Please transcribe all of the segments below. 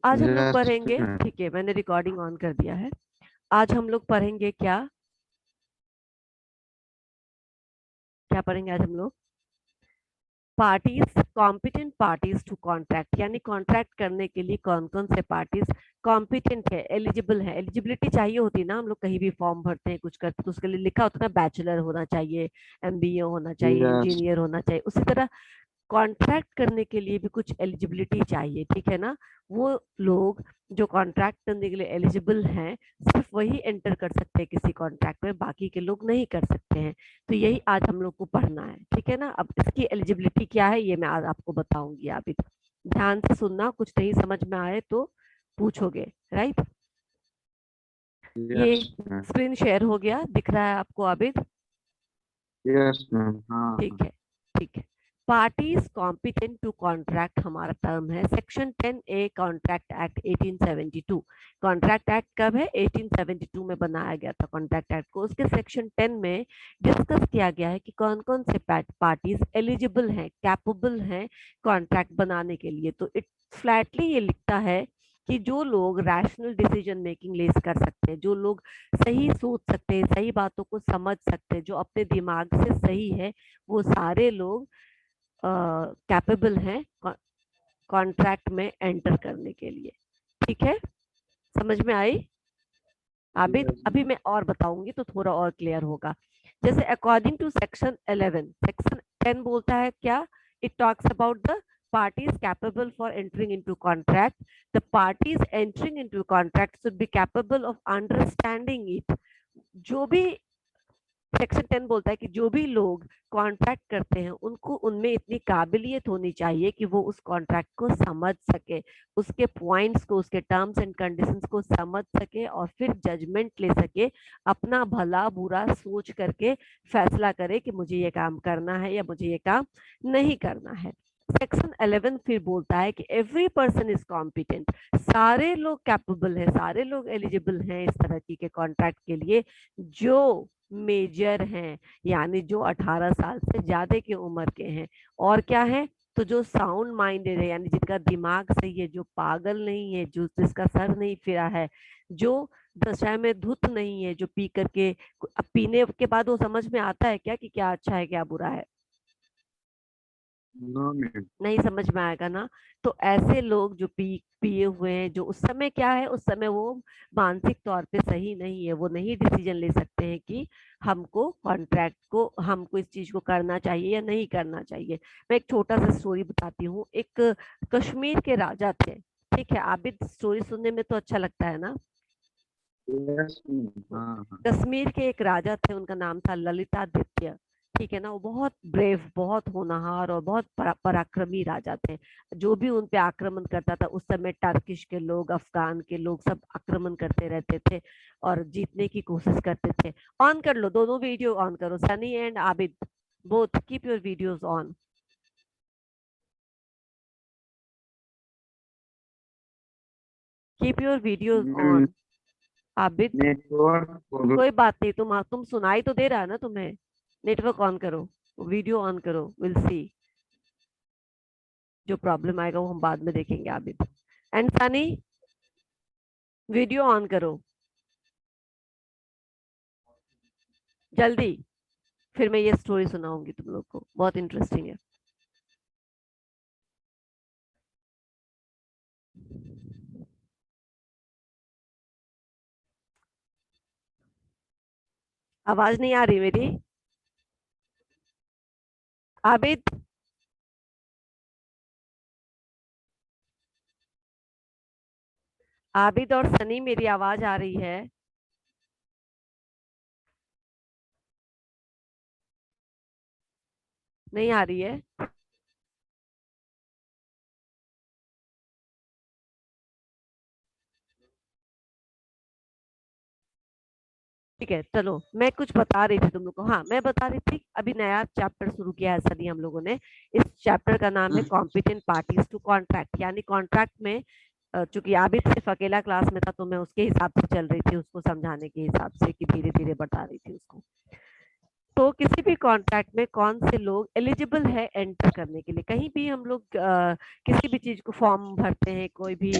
आज हम लोग यस पढ़ेंगे, मैम। ठीक है मैंने रिकॉर्डिंग ऑन कर दिया है। आज हम लोग पढ़ेंगे क्या क्या पढ़ेंगे आज हम लोग? Parties, competent parties to contract, यानी कॉन्ट्रैक्ट करने के लिए कौन कौन से पार्टीज कॉम्पिटेंट है, एलिजिबल है। एलिजिबिलिटी चाहिए होती है ना, हम लोग कहीं भी फॉर्म भरते हैं कुछ करते हैं तो उसके लिए लिखा होता है ना, बैचलर होना चाहिए, एमबीए होना चाहिए, यस इंजीनियर होना चाहिए। उसी तरह कॉन्ट्रैक्ट करने के लिए भी कुछ एलिजिबिलिटी चाहिए, ठीक है ना। वो लोग जो कॉन्ट्रैक्ट करने के लिए एलिजिबल हैं सिर्फ वही एंटर कर सकते हैं किसी कॉन्ट्रैक्ट में, बाकी के लोग नहीं कर सकते हैं। तो यही आज हम लोग को पढ़ना है, ठीक है ना। अब इसकी एलिजिबिलिटी क्या है ये मैं आज आपको बताऊंगी। आप ध्यान से सुनना, कुछ नहीं समझ में आए तो पूछोगे, राइट। ये यस मैम। स्क्रीन शेयर हो गया, दिख रहा है आपको आबिद? Yes ma'am. हाँ। ठीक है, ठीक है। पार्टीज कॉम्पिटेंट टू कॉन्ट्रैक्ट हमारा टर्म है section 10A contract act 1872। Contract act कब है? 1872 में बनाया गया था कॉन्ट्रैक्ट एक्ट को। उसके सेक्शन 10 में डिस्कस किया गया है कि कौन कौन से पार्टीज एलिजिबल हैं, कैपेबल हैं कॉन्ट्रैक्ट बनाने के लिए। तो इट फ्लैटली ये लिखता है कि जो लोग रैशनल डिसीजन मेकिंग ले कर सकते हैं, जो लोग सही सोच सकते हैं, सही बातों को समझ सकते हैं, जो अपने दिमाग से सही है, वो सारे लोग कैपेबल हैं कॉन्ट्रैक्ट में एंटर करने के लिए। ठीक है, समझ में आई? अभी यस अभी मैम। मैं और बताऊंगी तो थोड़ा और क्लियर होगा। जैसे अकॉर्डिंग टू सेक्शन 11, सेक्शन 10 बोलता है क्या? It talks about the parties capable for entering into contract. The parties entering into contract should be capable of understanding it. जो भी सेक्शन 10 बोलता है कि जो भी लोग कॉन्ट्रैक्ट करते हैं उनको उनमें इतनी काबिलियत होनी चाहिए कि वो उस कॉन्ट्रैक्ट को समझ सके, उसके पॉइंट्स को, उसके टर्म्स एंड कंडीशंस को समझ सके और फिर जजमेंट ले सके, अपना भला बुरा सोच करके फैसला करे कि मुझे ये काम करना है या मुझे ये काम नहीं करना है। सेक्शन 11 फिर बोलता है कि एवरी पर्सन इज कॉम्पिटेंट, सारे लोग कैपेबल हैं, सारे लोग एलिजिबल हैं इस तरह की के कॉन्ट्रैक्ट के लिए जो मेजर हैं, यानी जो 18 साल से ज्यादा की उम्र के हैं। और क्या है? तो जो साउंड माइंडेड है, यानी जिनका दिमाग सही है, जो पागल नहीं है, जो जिसका सर नहीं फिरा है, जो दशा में धुत नहीं है, जो पी करके, अब पीने के बाद वो समझ में आता है क्या कि क्या अच्छा है क्या बुरा है? No ma'am. नहीं समझ में आएगा ना। तो ऐसे लोग जो पिए हुए हैं, जो उस समय क्या है, उस समय वो मानसिक तौर पे सही नहीं है, वो नहीं डिसीजन ले सकते हैं कि हमको कॉन्ट्रैक्ट को, हमको इस चीज को करना चाहिए या नहीं करना चाहिए। मैं एक छोटा सा स्टोरी बताती हूँ। एक कश्मीर के राजा थे, ठीक है। आबिद, स्टोरी सुनने में तो अच्छा लगता है ना। Yes ma'am. हाँ हाँ। कश्मीर के एक राजा थे, उनका नाम था ललितादित्य, ठीक है ना। वो बहुत ब्रेव, बहुत होनहार और बहुत पराक्रमी राजा थे। जो भी उन पे आक्रमण करता था, उस समय टर्किश के लोग, अफगान के लोग सब आक्रमण करते रहते थे और जीतने की कोशिश करते थे। ऑन कर लो, दोनों वीडियो ऑन करो, Sunny and Abid, both keep your videos on. Keep your videos on Abid. Network. कोई बात नहीं, तुम सुनाई तो दे रहा है ना तुम्हें। नेटवर्क ऑन करो, वीडियो ऑन करो, विल सी। जो प्रॉब्लम आएगा वो हम बाद में देखेंगे Abid. And Sunny, video on करो जल्दी, फिर मैं ये स्टोरी सुनाऊंगी तुम लोग को, बहुत इंटरेस्टिंग है। आवाज नहीं आ रही मेरी आबिद? आबिद और सनी, मेरी आवाज आ रही है? नहीं आ रही है? ठीक है, चलो मैं कुछ बता रही थी तुम लोग को। हाँ, मैं बता रही थी अभी नया चैप्टर शुरू किया है सनी हम लोगों ने। इस चैप्टर का नाम है कॉम्पिटेंट पार्टीज टू कॉन्ट्रैक्ट, यानी कॉन्ट्रैक्ट में चूंकि आबिद सिर्फ अकेला क्लास में था तो मैं उसके हिसाब से चल रही थी, उसको समझाने के हिसाब से कि धीरे धीरे बता रही थी उसको। तो किसी भी कॉन्ट्रैक्ट में कौन से लोग एलिजिबल है एंटर करने के लिए। कहीं भी हम लोग किसी भी चीज को फॉर्म भरते हैं, कोई भी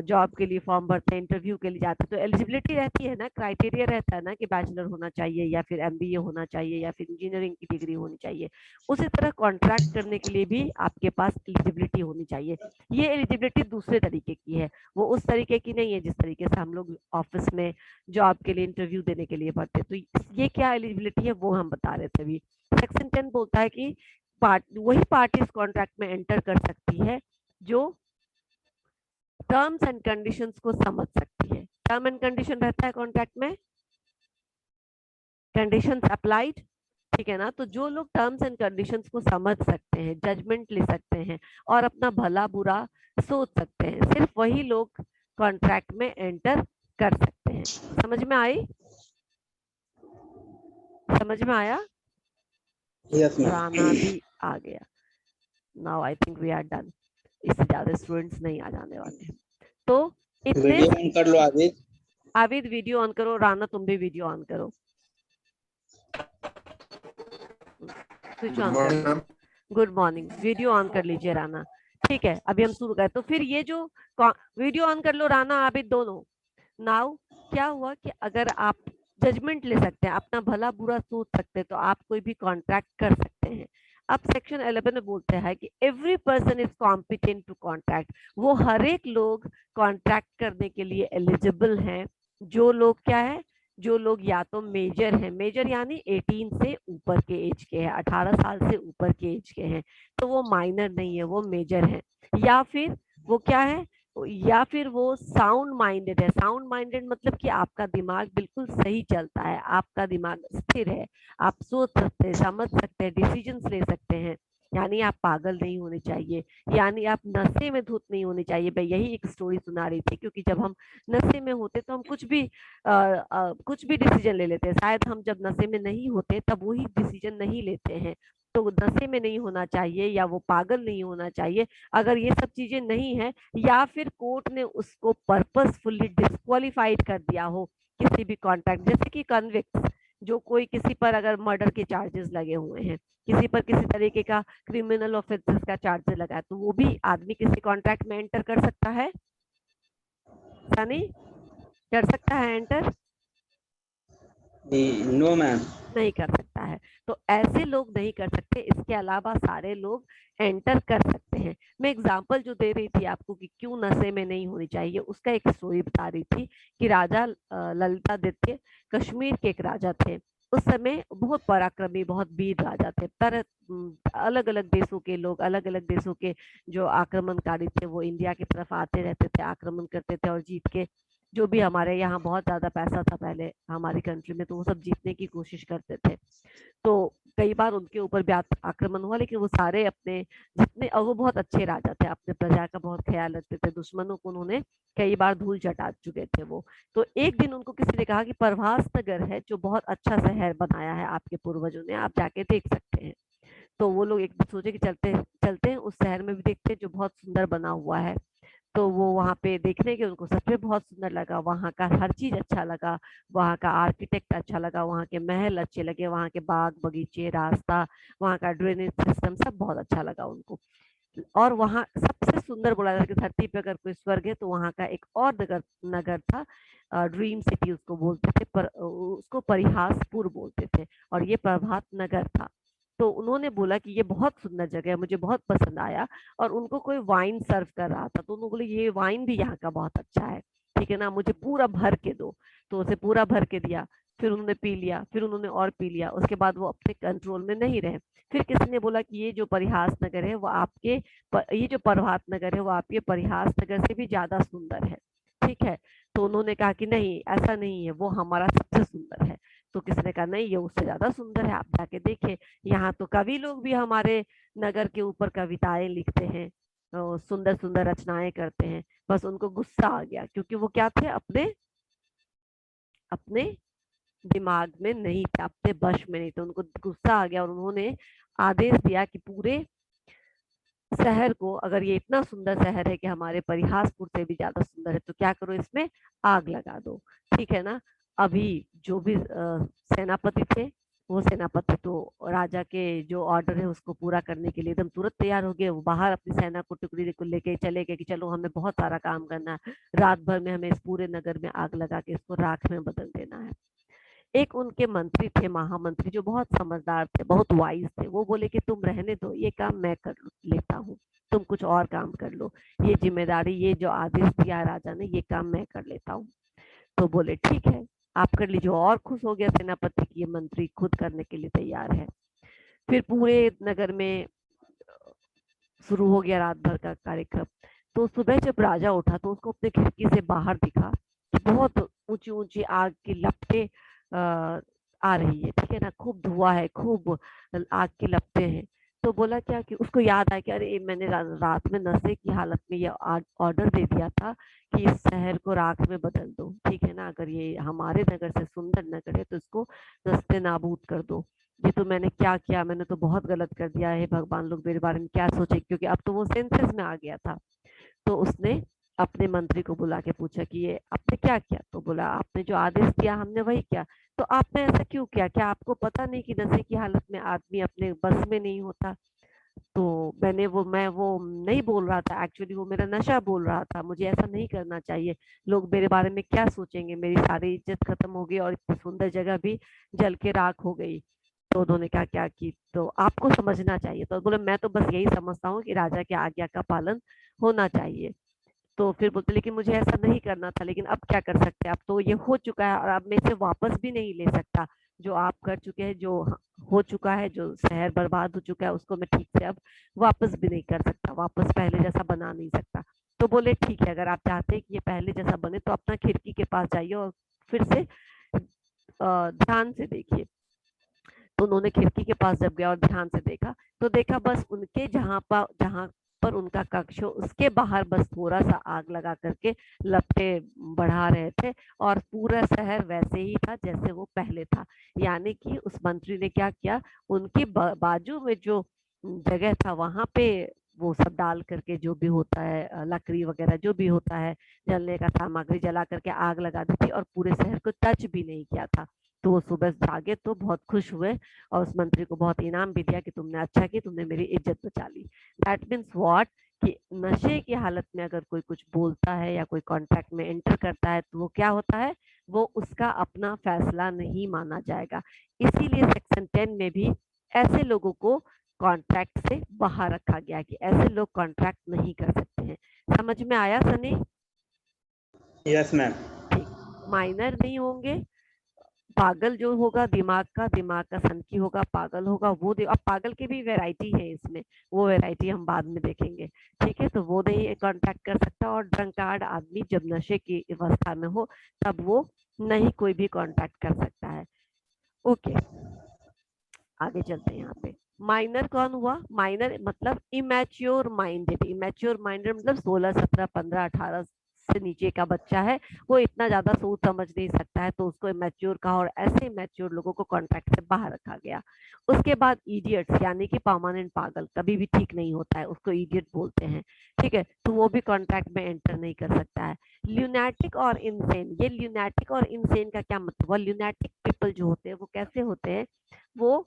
जॉब के लिए फॉर्म भरते हैं, इंटरव्यू के लिए जाते हैं, तो एलिजिबिलिटी रहती है ना, क्राइटेरिया रहता है ना कि बैचलर होना चाहिए या फिर एमबीए होना चाहिए या फिर इंजीनियरिंग की डिग्री होनी चाहिए। उसी तरह कॉन्ट्रैक्ट करने के लिए भी आपके पास एलिजिबिलिटी होनी चाहिए। ये एलिजिबिलिटी दूसरे तरीके की है, वो उस तरीके की नहीं है जिस तरीके से हम लोग ऑफिस में जॉब के लिए इंटरव्यू देने के लिए पढ़ते। तो ये क्या एलिजिबिलिटी है वो हम बता रहे थे अभी। सेक्शन 10 बोलता है कि वही पार्टी इस कॉन्ट्रैक्ट में एंटर कर सकती है जो टर्म्स एंड कंडीशंस को समझ सकती है। टर्म एंड कंडीशन रहता है कॉन्ट्रैक्ट में, कंडीशंस अप्लाइड, ठीक है ना। तो जो लोग टर्म्स एंड कंडीशंस को समझ सकते हैं, जजमेंट ले सकते हैं और अपना भला बुरा सोच सकते हैं, सिर्फ वही लोग कॉन्ट्रैक्ट में एंटर कर सकते हैं। समझ में आई? समझ में आया? Yes ma'am. राना भी आ गया। Now I think we are done. इससे ज्यादा स्टूडेंट्स नहीं आ जाने वाले हैं। तो इतने वीडियो ऑन कर लो आविद। आविद वीडियो ऑन करो, राना तुम भी वीडियो ऑन करो, स्विच ऑन कर लो। गुड मॉर्निंग, वीडियो ऑन कर लीजिए राना। ठीक है, अभी हम शुरू करें। तो फिर ये जो वीडियो ऑन कर लो राना आबिद दोनों। नाउ क्या हुआ कि अगर आप जजमेंट ले सकते हैं, अपना भला बुरा सोच सकते हैं, तो आप कोई भी कॉन्ट्रैक्ट कर सकते हैं। अब सेक्शन 11 में बोलते हैं कि every person is competent to contract. वो हर एक लोग कॉन्ट्रैक्ट करने के लिए एलिजिबल हैं। जो लोग क्या है, जो लोग या तो मेजर हैं, मेजर यानी 18 से ऊपर के एज के हैं, 18 साल से ऊपर के एज के हैं, तो वो माइनर नहीं है, वो मेजर है। या फिर वो क्या है, या फिर वो साउंड माइंडेड है। साउंड माइंडेड मतलब कि आपका दिमाग बिल्कुल सही चलता है, आपका दिमाग स्थिर है, आप सोच सकते हैं, समझ सकते हैं, डिसीजंस ले सकते हैं। यानी आप पागल नहीं होने चाहिए, यानी आप नशे में धुत नहीं होने चाहिए। मैं यही एक स्टोरी सुना रही थी, क्योंकि जब हम नशे में होते तो हम कुछ भी डिसीजन ले लेते हैं। शायद हम जब नशे में नहीं होते तब वही डिसीजन नहीं लेते हैं। तो नशे में नहीं होना चाहिए या वो पागल नहीं होना चाहिए। अगर ये सब चीजें नहीं है, या फिर कोर्ट ने उसको पर्पसफुली डिस्क्वालिफाइड कर दिया हो किसी भी कॉन्ट्रैक्ट, जैसे कि कन्विक्ट, जो कोई किसी पर अगर मर्डर के चार्जेस लगे हुए हैं, किसी पर किसी तरीके का क्रिमिनल ऑफेंसेस का चार्ज लगा है, तो वो भी आदमी किसी कॉन्ट्रैक्ट में एंटर कर सकता है। सनी, कर सकता है एंटर? No ma'am. नहीं कर सकता है। तो ऐसे लोग नहीं कर सकते, इसके अलावा सारे लोग एंटर कर सकते हैं। मैं एग्जांपल जो दे रही थी आपको कि क्यों नशे में नहीं होनी चाहिए, उसका एक स्टोरी बता रही थी कि राजा ललितादित्य कश्मीर के एक राजा थे। उस समय बहुत पराक्रमी, बहुत वीर राजा थे। तरह अलग अलग देशों के लोग, अलग अलग देशों के जो आक्रमणकारी थे, वो इंडिया की तरफ आते रहते थे, आक्रमण करते थे और जीत के, जो भी हमारे यहाँ बहुत ज्यादा पैसा था पहले हमारी कंट्री में, तो वो सब जीतने की कोशिश करते थे। तो कई बार उनके ऊपर भी आक्रमण हुआ, लेकिन वो सारे अपने जितने, और वो बहुत अच्छे राजा थे, अपने प्रजा का बहुत ख्याल रखते थे, दुश्मनों को उन्होंने कई बार धूल चटा चुके थे वो। तो एक दिन उनको किसी ने कहा कि प्रभास नगर है जो बहुत अच्छा शहर बनाया है आपके पूर्वजों ने, आप जाके देख सकते हैं। तो वो लोग एक दिन सोचे कि चलते चलते हैं उस शहर में भी देखते हैं जो बहुत सुंदर बना हुआ है। तो वो वहां पे देखने के, उनको सच में बहुत सुंदर लगा, वहां का हर चीज अच्छा लगा, वहां का आर्किटेक्ट अच्छा लगा, वहां के महल अच्छे लगे, वहां के बाग बगीचे, रास्ता, वहां का ड्रेनेज सिस्टम सब बहुत अच्छा लगा उनको। और वहां सबसे सुंदर बोला जाता है कि धरती पे अगर कोई स्वर्ग है तो वहां का एक और नगर नगर था, ड्रीम सिटी उसको बोलते थे, पर उसको परिहासपुर बोलते थे, और ये प्रभात नगर था। तो उन्होंने बोला कि ये बहुत सुंदर जगह है, मुझे बहुत पसंद आया। और उनको कोई वाइन सर्व कर रहा था, तो उन्होंने बोले ये वाइन भी यहाँ का बहुत अच्छा है, ठीक है ना, मुझे पूरा भर के दो। तो उसे पूरा भर के दिया, फिर उन्होंने पी लिया, फिर उन्होंने और पी लिया, उसके बाद वो अपने कंट्रोल में नहीं रहे। फिर किसी ने बोला कि ये जो परिहास नगर है वो आपके ये जो प्रभात नगर है वो आपके परिहास नगर से भी ज्यादा सुंदर है, ठीक है। तो उन्होंने कहा कि नहीं, ऐसा नहीं है, वो हमारा सबसे सुंदर है। तो किसी ने कहा नहीं, ये उससे ज्यादा सुंदर है, आप जाके देखे, यहाँ तो कवि लोग भी हमारे नगर के ऊपर कविताएं लिखते हैं, सुंदर सुंदर रचनाएं करते हैं। बस उनको गुस्सा आ गया, क्योंकि वो क्या थे, अपने अपने दिमाग में नहीं थे, अपने वश में नहीं थे, उनको गुस्सा आ गया और उन्होंने आदेश दिया कि पूरे शहर को, अगर ये इतना सुंदर शहर है कि हमारे परिहासपुर से भी ज्यादा सुंदर है, तो क्या करो, इसमें आग लगा दो, ठीक है ना। अभी जो भी सेनापति थे वो सेनापति तो राजा के जो ऑर्डर है उसको पूरा करने के लिए एकदम तुरंत तैयार हो गए। वो बाहर अपनी सेना को टुकड़ी को लेके चले गए कि चलो हमें बहुत सारा काम करना है, रात भर में हमें इस पूरे नगर में आग लगा के इसको राख में बदल देना है। एक उनके मंत्री थे, महामंत्री, जो बहुत समझदार थे, बहुत वाइज थे। वो बोले कि तुम रहने दो, ये काम मैं कर लेता हूँ, तुम कुछ और काम कर लो, ये जिम्मेदारी, ये जो आदेश दिया है राजा ने, ये काम मैं कर लेता हूँ। तो बोले ठीक है, आप कर लीजिए। और खुश हो गया सेनापति की ये मंत्री खुद करने के लिए तैयार है। फिर पूरे नगर में शुरू हो गया रात भर का कार्यक्रम। तो सुबह जब राजा उठा तो उसको अपने खिड़की से बाहर दिखा कि बहुत ऊंची ऊंची आग की लपटें आ रही है, ठीक है ना, खूब धुआं है, खूब आग की लपटें हैं। तो बोला क्या कि उसको याद आया कि अरे मैंने रात में नशे की हालत में ये ऑर्डर दे दिया था कि इस शहर को राख में बदल दो, ठीक है ना, अगर ये हमारे नगर से सुंदर नगर है तो इसको नस्ते नाबूद कर दो। ये तो मैंने क्या किया, मैंने तो बहुत गलत कर दिया है, भगवान लोग मेरे बारे में क्या सोचे, क्योंकि अब तो वो सेंसेस में आ गया था। तो उसने अपने मंत्री को बुला के पूछा कि ये आपने क्या किया। तो बोला आपने जो आदेश दिया हमने वही किया। तो आपने ऐसा क्यों किया, क्या आपको पता नहीं कि नशे की हालत में आदमी अपने बस में नहीं होता। तो मैं वो नहीं बोल रहा था, एक्चुअली वो मेरा नशा बोल रहा था, मुझे ऐसा नहीं करना चाहिए, लोग मेरे बारे में क्या सोचेंगे, मेरी सारी इज्जत खत्म हो गई और इतनी सुंदर जगह भी जल के राख हो गई। तो उन्होंने कहा क्या कि तो आपको समझना चाहिए। तो बोले मैं तो बस यही समझता हूँ कि राजा की आज्ञा का पालन होना चाहिए। तो फिर बोलते लेकिन मुझे ऐसा नहीं करना था, लेकिन अब क्या कर सकते हैं, अब तो ये हो चुका है और अब मैं इसे वापस भी नहीं ले सकता। जो आप कर चुके हैं, जो हो चुका है, जो शहर बर्बाद हो चुका है, उसको मैं ठीक से अब वापस भी नहीं कर सकता, वापस पहले जैसा बना नहीं सकता। तो बोले ठीक है, अगर आप चाहते हैं कि ये पहले जैसा बने तो अपना खिड़की के पास जाइए और फिर से ध्यान से देखिए। तो उन्होंने खिड़की के पास जब गया और ध्यान से देखा तो देखा बस उनके जहां पर उनका कक्ष हो उसके बाहर बस थोड़ा सा आग लगा करके लपटे बढ़ा रहे थे और पूरा शहर वैसे ही था जैसे वो पहले था। यानी कि उस मंत्री ने क्या किया, उनकी बाजू में जो जगह था वहां पे वो सब डाल करके, जो भी होता है लकड़ी वगैरह जो भी होता है, जलने का सामग्री जला करके आग लगा दी थी और पूरे शहर को टच भी नहीं किया था। तो वो सुबह जागे तो बहुत खुश हुए और उस मंत्री को बहुत इनाम भी दिया कि तुमने अच्छा किया, तुमने मेरी इज्जत बचा ली। दैट मीन्स व्हाट, कि नशे की हालत में अगर कोई कुछ बोलता है या कोई कॉन्ट्रैक्ट में एंटर करता है तो वो क्या होता है, वो उसका अपना फैसला नहीं माना जाएगा। इसीलिए सेक्शन 10 में भी ऐसे लोगों को कॉन्ट्रैक्ट से बाहर रखा गया कि ऐसे लोग कॉन्ट्रैक्ट नहीं कर सकते हैं। समझ में आया सनी? Yes ma'am. ठीक, माइनर नहीं होंगे, पागल जो होगा दिमाग का सनकी होगा, पागल होगा वो अब पागल की भी वैरायटी है इसमें, वो वैरायटी हम बाद में देखेंगे, ठीक है। तो वो नहीं कांटेक्ट कर सकता और ड्रंकार्ड आदमी जब नशे की अवस्था में हो तब वो नहीं कोई भी कांटेक्ट कर सकता है। ओके, आगे चलते हैं। यहाँ पे माइनर कौन हुआ, माइनर मतलब इमेच्योर माइंडेड। इमेच्योर माइंडेड मतलब 16 17 15 18 से नीचे का बच्चा है, वो इतना ज्यादा सोच समझ नहीं सकता है, तो उसको इमेच्योर कहा और ऐसे इमेच्योर लोगों को कॉन्ट्रैक्ट से बाहर रखा गया। उसके बाद इडियट्स यानी कि परमानेंट पागल, कभी भी ठीक नहीं होता है, उसको इडियट बोलते हैं, ठीक है, तो वो भी कॉन्ट्रैक्ट में एंटर नहीं कर सकता है। ल्यूनेटिक और इनसेन, ये ल्यूनेटिक और इनसेन का क्या मतलब, ल्यूनेटिक पीपल जो होते हैं वो कैसे होते हैं, वो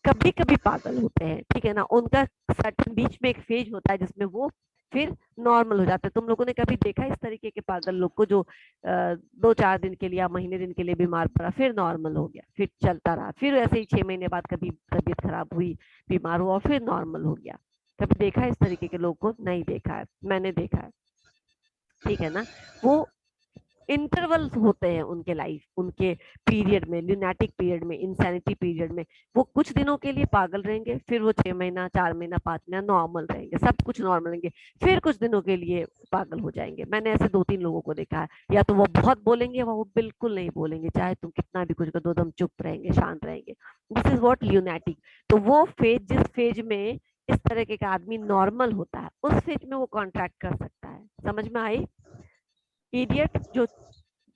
कभी कभी पागल होते हैं, ठीक है ना, उनका सर्टन बीच में एक फेज होता है जिसमें वो फिर नॉर्मल हो जाते हैं। तुम लोगों ने कभी देखा इस तरीके के पागल लोग को जो 2 4 दिन के लिए या महीने दिन के लिए बीमार पड़ा, फिर नॉर्मल हो गया, फिर चलता रहा, फिर ऐसे ही 6 महीने बाद कभी तबीयत खराब हुई, बीमार हुआ और फिर नॉर्मल हो गया। कभी देखा है इस तरीके के लोग को? नहीं देखा है, मैंने देखा है, ठीक है ना। वो इंटरवल्स होते हैं उनके लाइफ, उनके पीरियड में, ल्यूनेटिक पीरियड में, इंसैनिटी पीरियड में वो कुछ दिनों के लिए पागल रहेंगे, फिर वो 6 महीना 4 महीना 5 महीना नॉर्मल रहेंगे, सब कुछ नॉर्मल रहेंगे, फिर कुछ दिनों के लिए पागल हो जाएंगे। मैंने ऐसे 2 3 लोगों को देखा है, या तो वो बहुत बोलेंगे वो बिल्कुल नहीं बोलेंगे, चाहे तुम कितना भी कुछ कर दो, एकदम चुप रहेंगे, शांत रहेंगे। This is what lunatic. तो वो फेज, जिस फेज में इस तरह के आदमी नॉर्मल होता है, उस फेज में वो कॉन्ट्रैक्ट कर सकता है। समझ में आई? इडियट जो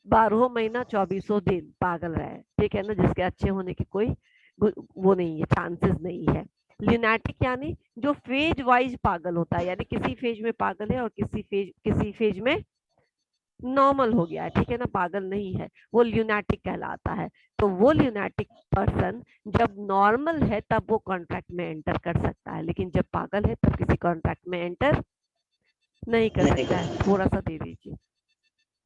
12 महीना 2400 दिन पागल रहे, ठीक है ना, जिसके अच्छे होने की कोई वो नहीं है, चांसेस नहीं है। ल्यूनेटिक यानी जो फेज वाइज पागल होता है, यानी किसी फेज में पागल है और किसी फेज में नॉर्मल हो गया है, ठीक है ना, पागल नहीं है, वो ल्यूनाटिक कहलाता है। तो वो ल्यूनाटिक पर्सन जब नॉर्मल है तब वो कॉन्ट्रैक्ट में एंटर कर सकता है, लेकिन जब पागल है तब किसी कॉन्ट्रैक्ट में एंटर नहीं कर नहीं सकता कर है। सकते। थोड़ा सा दे दीजिए,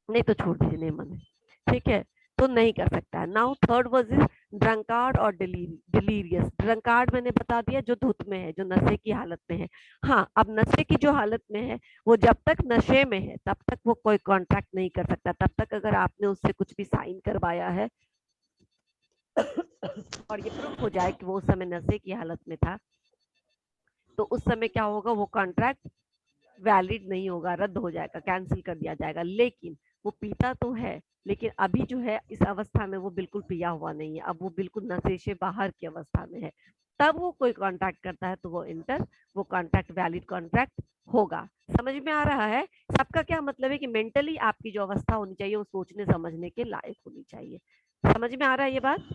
नहीं तो छोड़ दीजिए, नहीं मन है, ठीक है, तो नहीं कर सकता है। Now third word is drunkard और डिलीरियस। ड्रंकार्ड मैंने बता दिया, जो धुत में है, जो नशे की हालत में है। हाँ, अब नशे की जो हालत में है, वो जब तक नशे में है तब तक वो कोई कॉन्ट्रैक्ट नहीं कर सकता। तब तक अगर आपने उससे कुछ भी साइन करवाया है और ये प्रूफ हो जाए कि वो उस समय नशे की हालत में था, तो उस समय क्या होगा, वो कॉन्ट्रैक्ट वैलिड नहीं होगा, रद्द हो जाएगा, कैंसिल कर दिया जाएगा। लेकिन वो पीता तो है, लेकिन अभी जो है इस अवस्था में वो बिल्कुल पिया हुआ नहीं है, अब वो बिल्कुल नशे से बाहर की अवस्था में है, तब वो कोई कॉन्ट्रैक्ट करता है तो वो कॉन्ट्रैक्ट वैलिड कॉन्ट्रैक्ट होगा। समझ में आ रहा है? सबका क्या मतलब है कि मेंटली आपकी जो अवस्था होनी चाहिए वो सोचने समझने के लायक होनी चाहिए। समझ में आ रहा है ये बात?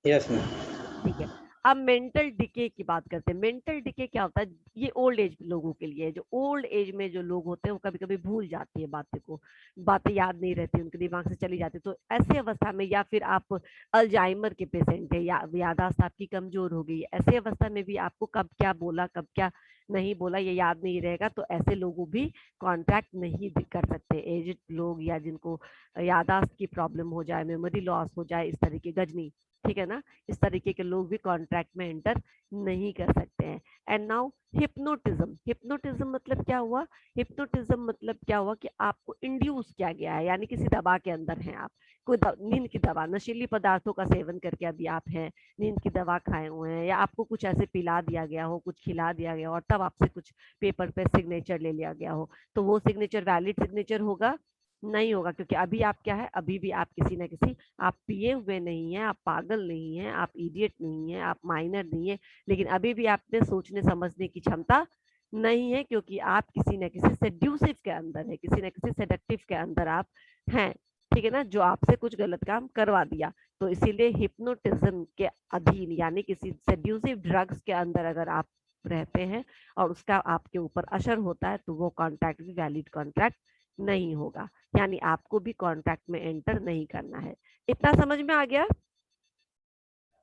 Yes ma'am. ठीक है। अब मेंटल डिके की बात करते हैं। मेंटल डिके क्या होता है? ये ओल्ड एज लोगों के लिए है। जो ओल्ड एज में जो लोग होते हैं वो कभी कभी भूल जाती है बातें को, बातें याद नहीं रहती, उनके दिमाग से चली जाती। तो ऐसे अवस्था में, या फिर आप अल्जाइमर के पेशेंट है, या याददाश्त आपकी कमजोर हो गई, ऐसे अवस्था में भी आपको कब क्या बोला कब क्या नहीं बोला ये याद नहीं रहेगा, तो ऐसे लोगों भी कॉन्टैक्ट नहीं कर सकते। एजेड लोग या जिनको याददाश्त की प्रॉब्लम हो जाए, मेमोरी लॉस हो जाए, इस तरीके गजनी, ठीक है ना, इस तरीके के लोग भी कॉन्ट्रैक्ट में एंटर नहीं कर सकते हैं। And now hypnotism. हिप्नोटिज्म मतलब क्या हुआ? हिप्नोटिज्म मतलब क्या हुआ कि आपको इंड्यूस किया गया है, यानी किसी दवा के अंदर हैं आप, कोई नींद की दवा, नशीली पदार्थों का सेवन करके अभी आप हैं, नींद की दवा खाए हुए हैं, या आपको कुछ ऐसे पिला दिया गया हो, कुछ खिला दिया गया हो, और तब आपसे कुछ पेपर पे सिग्नेचर ले लिया गया हो, तो वो सिग्नेचर वैलिड सिग्नेचर होगा? नहीं होगा, क्योंकि अभी आप क्या है, अभी भी आप किसी ना किसी, आप पिए हुए नहीं हैं, आप पागल नहीं हैं, आप इडियट नहीं हैं, आप माइनर नहीं है, लेकिन अभी भी आप में सोचने समझने की क्षमता नहीं है, क्योंकि आप किसी न किसी सेड्यूसिव के अंदर है, किसी न किसी सेडक्टिव के अंदर आप हैं, ठीक है ना, जो आपसे कुछ गलत काम करवा दिया। तो इसीलिए हिप्नोटिज्म के अधीन, यानी किसी सेड्यूसिव ड्रग्स के अंदर अगर आप रहते हैं और उसका आपके ऊपर असर होता है, तो वो कॉन्ट्रैक्ट भी वैलिड कॉन्ट्रैक्ट नहीं होगा, यानी आपको भी कॉन्ट्रैक्ट में एंटर नहीं करना है। इतना समझ में आ गया?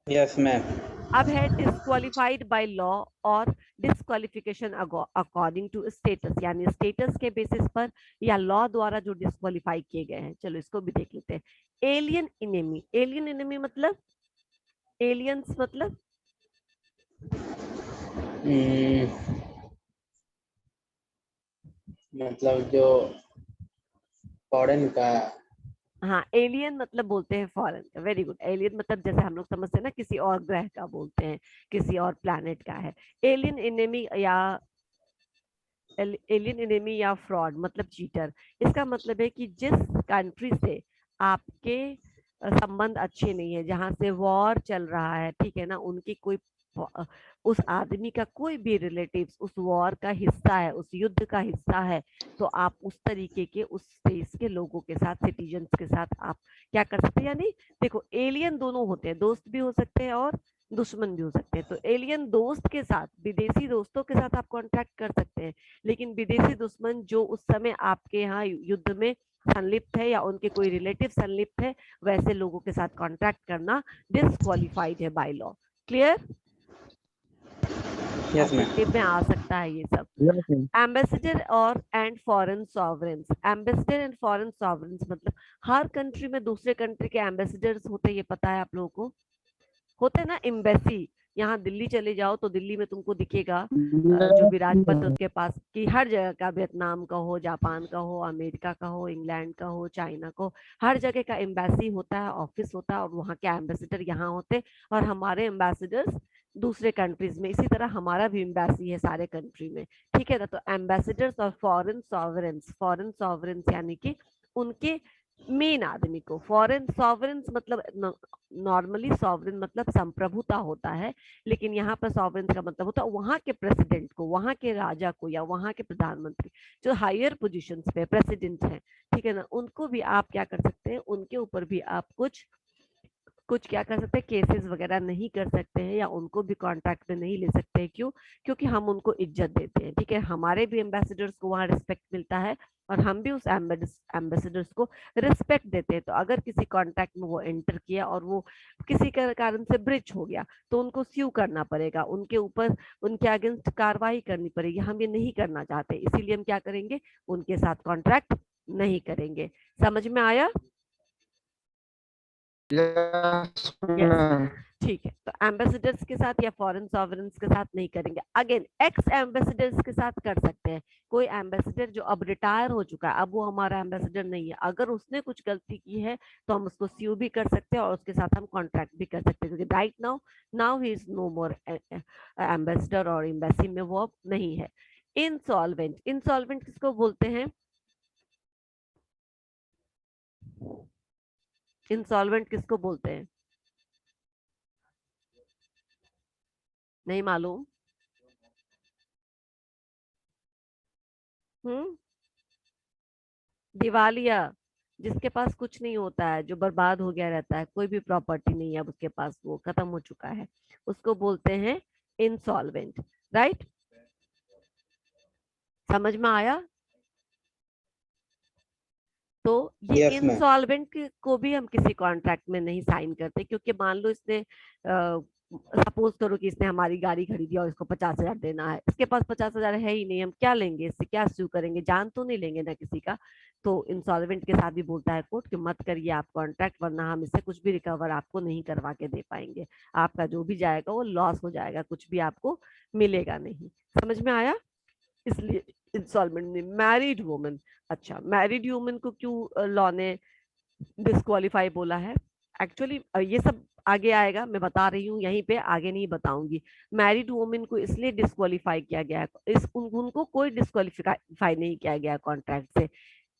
Yes ma'am. अब है डिस्क्वालिफाइड बाय लॉ और डिस्क्वालिफिकेशन अकॉर्डिंग टू स्टेटस, यानी स्टेटस के बेसिस पर या लॉ द्वारा जो डिस्क्वालिफाई किए गए हैं। चलो इसको भी देख लेते हैं। Alien enemy. एलियन इनेमी मतलब, एलियंस मतलब मतलब जो फॉरेन का। हाँ, एलियन मतलब बोलते हैं फॉरेन का। Very good. एलियन मतलब जैसे हम लोग समझते हैं ना, किसी और ग्रह का बोलते हैं, किसी और प्लैनेट का है। एलियन इनेमी या एलियन एनिमी या फ्रॉड मतलब चीटर। इसका मतलब है कि जिस कंट्री से आपके संबंध अच्छे नहीं है, जहां से वॉर चल रहा है, ठीक है ना, उनकी कोई उस आदमी का कोई भी रिलेटिव्स उस वॉर का हिस्सा है, उस युद्ध का हिस्सा है, तो आप उस तरीके के उस देश के लोगों के साथ, सिटीजन्स के साथ आप क्या कर सकते हैं? यानी देखो, एलियन दोनों होते हैं, दोस्त भी हो सकते हैं और दुश्मन भी हो सकते हैं। तो एलियन दोस्त के साथ, विदेशी दोस्तों के साथ आप कॉन्ट्रैक्ट कर सकते हैं, लेकिन विदेशी दुश्मन जो उस समय आपके यहाँ युद्ध में संलिप्त है या उनके कोई रिलेटिव संलिप्त है, वैसे लोगों के साथ कॉन्ट्रैक्ट करना डिस्क्वालिफाइड है by law. Clear? Yes ma'am. Objective में आ सकता है ये सब। Yes, ma'am. एम्बेसडर और and foreign sovereigns. Ambassador and foreign sovereigns मतलब हर कंट्री में दूसरे कंट्री के एम्बेसडर्स होते हैं, ये पता है आप लोगों को? होते हैं ना एम्बेसी। यहाँ दिल्ली चले जाओ तो दिल्ली में तुमको दिखेगा जो Yes, विराजपत है ma'am. उनके पास, कि हर जगह का, वियतनाम का हो, जापान का हो, अमेरिका का हो, इंग्लैंड का हो, चाइना का हो, हर जगह का एम्बेसी होता है, ऑफिस होता है, और वहाँ के एम्बेसडर यहाँ होते हैं, और हमारे एम्बेसडर्स दूसरे कंट्रीज में। इसी तरह हमारा भी एम्बेसी है सारे कंट्री में, ठीक है ना। तो एम्बेसडर्स और फॉरेन सॉवरेन्स। फॉरेन सॉवरेन्स यानी कि उनके मेन आदमी को। फॉरेन सॉवरेन्स मतलब नॉर्मली सॉवरेन मतलब संप्रभुता होता है, लेकिन यहाँ पर सॉवरेन का मतलब होता है वहां के प्रेसिडेंट को, वहां के राजा को, या वहां के प्रधानमंत्री जो हायर पोजीशंस पे प्रेसिडेंट हैं, ठीक है ना, उनको भी आप क्या कर सकते हैं, उनके ऊपर भी आप कुछ कुछ क्या कर सकते हैं, केसेस वगैरह नहीं कर सकते हैं या उनको भी कॉन्ट्रैक्ट में नहीं ले सकते हैं। क्यों? क्योंकि हम उनको इज्जत देते हैं, ठीक है, हमारे भी एम्बेसडर्स को वहाँ रिस्पेक्ट मिलता है और हम भी उस एम्बेसडर्स को रिस्पेक्ट देते हैं। तो अगर किसी कॉन्ट्रैक्ट में वो एंटर किया और वो किसी कारण से ब्रिच हो गया तो उनको स्यू करना पड़ेगा, उनके ऊपर उनके अगेंस्ट कार्रवाई करनी पड़ेगी। हम ये नहीं करना चाहते, इसीलिए हम क्या करेंगे, उनके साथ कॉन्ट्रैक्ट नहीं करेंगे। समझ में आया? Yes, yes, ma'am. ठीक है। तो एम्बेसडर्स के साथ या फॉरेन सॉवरेन्स के साथ नहीं करेंगे। अगेन एक्स एम्बेसडर्स के साथ कर सकते हैं। कोई एम्बेसडर जो अब रिटायर हो चुका है, अब वो हमारा एम्बेसडर नहीं है, अगर उसने कुछ गलती की है तो हम उसको स्यू भी कर सकते हैं और उसके साथ हम कॉन्ट्रैक्ट भी कर सकते हैं, क्योंकि right now now he is no more ambassador और एम्बेसी में वो अब नहीं है। इंसॉल्वेंट, इंसॉल्वेंट किसको बोलते हैं? इंसॉल्वेंट किसको बोलते हैं? नहीं मालूम? हम्म, दिवालिया, जिसके पास कुछ नहीं होता है, जो बर्बाद हो गया रहता है, कोई भी प्रॉपर्टी नहीं है अब उसके पास, वो खत्म हो चुका है, उसको बोलते हैं इंसॉल्वेंट। राइट? समझ में आया? तो ये यस मैम। इंसॉल्वेंट को भी हम किसी कॉन्ट्रैक्ट में नहीं साइन करते, क्योंकि मान लो इसने सपोज करो कि इसने हमारी गाड़ी खरीदी और इसको 50,000 देना है, इसके पास 50,000 है ही नहीं, हम क्या लेंगे इससे, क्या स्यू करेंगे, जान तो नहीं लेंगे ना किसी का। तो इंसॉल्वेंट के साथ भी बोलता है कोर्ट कि मत करिए आप कॉन्ट्रैक्ट, वरना हम इससे कुछ भी रिकवर आपको नहीं करवा के दे पाएंगे, आपका जो भी जाएगा वो लॉस हो जाएगा, कुछ भी आपको मिलेगा नहीं। समझ में आया? इसलिए इंस्टॉलमेंट में मैरिड वुमन, अच्छा मैरिड वुमन को क्यों लॉ ने डिस्क्वालीफाई बोला है? एक्चुअली ये सब आगे आएगा, मैं बता रही हूँ यहीं पे, आगे नहीं बताऊंगी। मैरिड वुमेन को इसलिए डिस्क्वालीफाई किया गया है, उनको कोई डिस्क्वालीफाई नहीं किया गया कॉन्ट्रैक्ट से।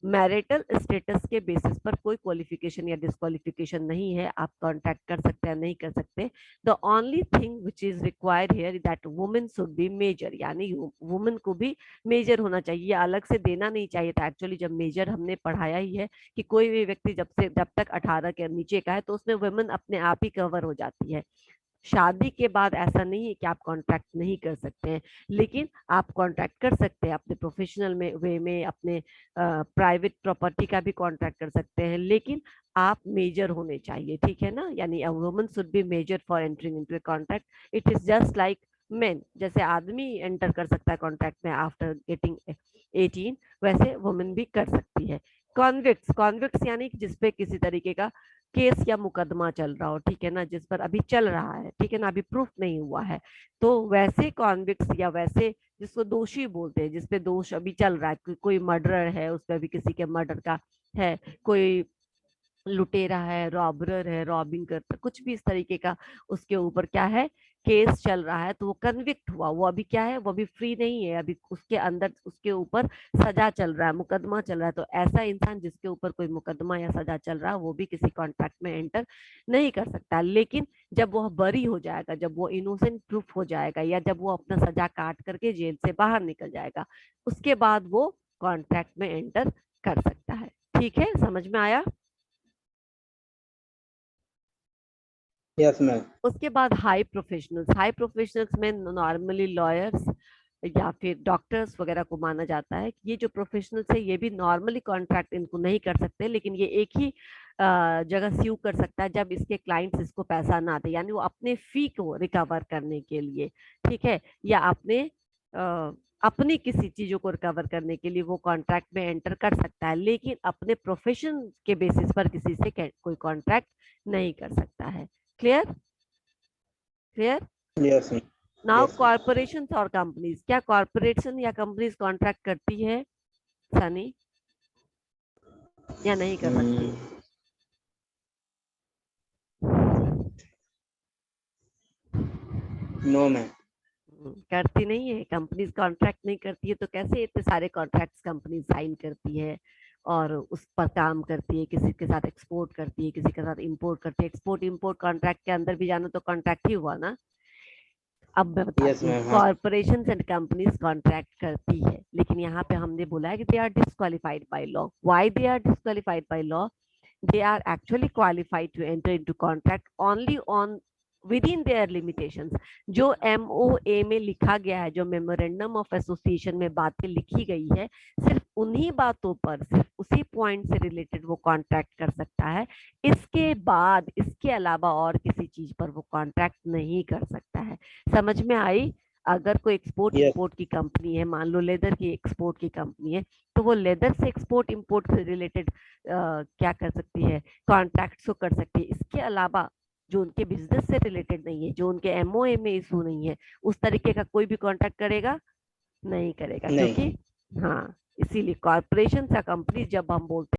मैरिटल स्टेटस के बेसिस पर कोई क्वालिफिकेशन या डिस्क्वालिफिकेशन नहीं है, आप कॉन्टैक्ट कर सकते हैं नहीं कर सकते। The only thing which is required here that women should be major, यानी वुमेन को भी मेजर होना चाहिए, अलग से देना नहीं चाहिए था। एक्चुअली जब मेजर हमने पढ़ाया ही है कि कोई भी व्यक्ति जब तक 18 के नीचे का है तो उसमें वुमेन अपने आप ही कवर हो जाती है। शादी के बाद ऐसा नहीं है कि आप कॉन्ट्रैक्ट नहीं कर सकते हैं, लेकिन आप कॉन्ट्रैक्ट कर सकते हैं अपने प्रोफेशनल में वे में, अपने प्राइवेट प्रॉपर्टी का भी कॉन्ट्रैक्ट कर सकते हैं, लेकिन आप मेजर होने चाहिए, ठीक है ना, यानी a woman should be major for entering into a contract. It is just like men, जैसे आदमी एंटर कर सकता है कॉन्ट्रैक्ट में आफ्टर गेटिंग 18, वैसे वुमेन भी कर सकती है। कॉन्विक्ट्स, कॉन्विक्ट्स यानी जिसपे किसी तरीके का केस या मुकदमा चल रहा हो, ठीक है ना, जिस पर अभी चल रहा है, ठीक है ना, अभी प्रूफ नहीं हुआ है, तो वैसे कॉन्विक्ट्स या वैसे जिसको दोषी बोलते हैं, जिसपे दोष अभी चल रहा है, कोई मर्डर है, उस पर भी किसी के मर्डर का है, कोई लुटेरा है, रॉबरर है, रॉबिंग करता, कुछ भी इस तरीके का उसके ऊपर क्या है, केस चल रहा है, तो वो कन्विक्ट हुआ, वो अभी क्या है, वो अभी फ्री नहीं है, अभी उसके अंदर उसके ऊपर सजा चल रहा है, मुकदमा चल रहा है। तो ऐसा इंसान जिसके ऊपर कोई मुकदमा या सजा चल रहा है वो भी किसी कॉन्ट्रैक्ट में एंटर नहीं कर सकता। लेकिन जब वह बरी हो जाएगा, जब वो इनोसेंट प्रूफ हो जाएगा, या जब वो अपना सजा काट करके जेल से बाहर निकल जाएगा, उसके बाद वो कॉन्ट्रैक्ट में एंटर कर सकता है। ठीक है, समझ में आया? Yes ma'am. उसके बाद हाई प्रोफेशनल्स, हाई प्रोफेशनल्स में नॉर्मली लॉयर्स या फिर डॉक्टर्स वगैरह को माना जाता है। ये जो प्रोफेशनल्स है ये भी नॉर्मली कॉन्ट्रैक्ट इनको नहीं कर सकते, लेकिन ये एक ही जगह स्यू कर सकता है जब इसके क्लाइंट्स इसको पैसा ना दे, यानी वो अपने फी को रिकवर करने के लिए, ठीक है, या अपनी किसी चीजों को रिकवर करने के लिए वो कॉन्ट्रैक्ट में एंटर कर सकता है, लेकिन अपने प्रोफेशन के बेसिस पर किसी से कोई कॉन्ट्रैक्ट नहीं कर सकता है। Clear? Clear? Yes ma'am. Now yes ma'am. Corporation और कंपनीज, क्या कॉर्पोरेशन या कंपनीज कॉन्ट्रैक्ट करती है सनी, या नहीं कर सकती? No ma'am. करती नहीं है, कंपनीज कॉन्ट्रैक्ट नहीं करती है, तो कैसे इतने सारे कॉन्ट्रैक्ट्स कंपनी साइन करती है और उस पर काम करती है, किसी के साथ एक्सपोर्ट करती है, किसी के साथ इंपोर्ट करती है। एक्सपोर्ट इंपोर्ट कॉन्ट्रैक्ट के अंदर भी जाना तो कॉन्ट्रैक्ट ही हुआ ना। अब मैं यस बताती हूँ, मैम। हाँ। कॉर्पोरेशन एंड कंपनीज कॉन्ट्रैक्ट करती है, लेकिन यहाँ पे हमने बोला है कि they are disqualified by law. Why they are disqualified by law? they are actually qualified to enter into contract only on within their limitations. जो MOA में लिखा गया है, जो मेमोरेंडम ऑफ एसोसिएशन में बातें लिखी गई है, सिर्फ उन्हीं बातों पर, सिर्फ उसी पॉइंट से रिलेटेड वो कॉन्ट्रैक्ट कर सकता है। इसके बाद, इसके अलावा और किसी चीज पर वो कॉन्ट्रैक्ट नहीं कर सकता है। समझ में आई? अगर कोई एक्सपोर्ट Yes. इंपोर्ट की कंपनी है, मान लो लेदर की एक्सपोर्ट की कंपनी है, तो वो लेदर से एक्सपोर्ट इंपोर्ट से रिलेटेड क्या कर सकती है, कॉन्ट्रैक्ट को कर सकती है। इसके अलावा जो उनके बिजनेस से रिलेटेड नहीं है, जो उनके MOA में इशू नहीं है, उस तरीके का कोई भी कॉन्ट्रैक्ट करेगा नहीं करेगा। नहीं। क्योंकि हाँ, इसीलिए कॉर्पोरेशन या कंपनी जब हम बोलते